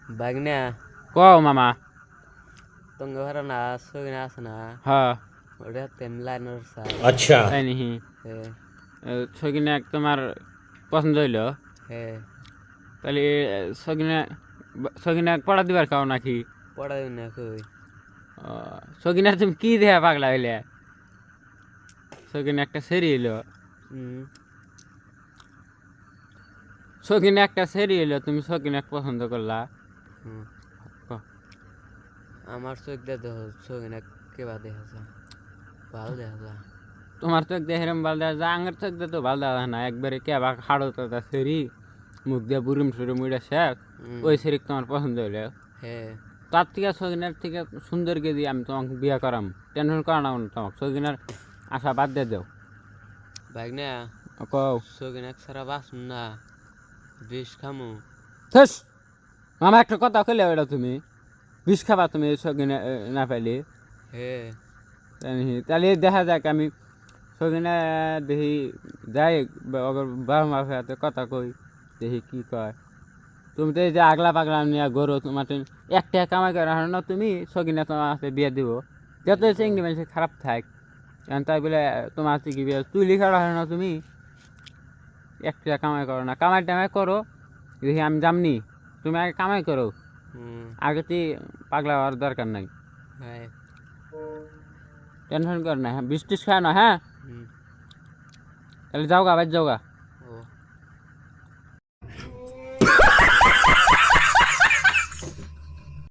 বাগনা কও মামা। তোমার ঘরে না সগিনা আছে না হ্যাঁ ওটা তেমলানোর স্যার अच्छा তাই নিহি হ্যাঁ সকিনা তোমার পছন্দ হইলো হ্যাঁ তাহলে সকিনা সকিনা পড়া দিবার খাও নাকি পড়াই না কই সকিনা তুমি কি দেয়া পাগলা হইলে সকিনা একটা সেরি হইলো হুম সকিনা একটা সেরি হইলো তুমি সকিনা পছন্দ করলা হুম কও। আমার চোখ দিয়ে দেখো সগিনা কেবা দেখা যায় ভালো দেখা যায় তোমার চোখ দিয়ে হেরম ভাল দেওয়া যায় আঙের চোখ দিয়ে তো ভাল দেওয়া যায় না একবারে কেবা হাড়ো তো সেরি মুখ দিয়ে বুরুম সুরুম উড়ে শেষ ওই সেরিক তোমার পছন্দ হইলো হ্যাঁ তার থেকে সগিনার থেকে সুন্দরকে দিয়ে আমি তোমাকে বিয়ে করাম টেনশন করা না তোমাকে সগিনার আশা বাদ দিয়ে দাও বাগনা কও সগিনা সারা বাসুন না বিষ খামু শেষ মামা একটা কথা কইলে ওটা তুমি বিষ খাবা তুমি সগিনা না পাইলে হ্যাঁ তাহলে দেখা যাক আমি সগিনা দেখি যাই বাবা মা হাতে কথা কই দেখি কি কয় তুমি তো এই যে আগলা পাগলা নিয়ে গরু তোমার একটা কামাই করা হয় না তুমি সগিনা তোমার হাতে বিয়ে দিব যত চিংড়ি মানুষ খারাপ থাক এখন তাই বলে তোমার হাতে কি বিয়ে তুই লিখা হয় না তুমি একটা কামাই করো না কামাই টামাই করো দেখি আমি যামনি তুমি আগে কামাই করো আগে তুই পাগলা হওয়ার দরকার নাই হ্যাঁ টেনশন কর না হ্যাঁ বৃষ্টিস খায় না হ্যাঁ তাহলে যাও গা বাইর যাও গা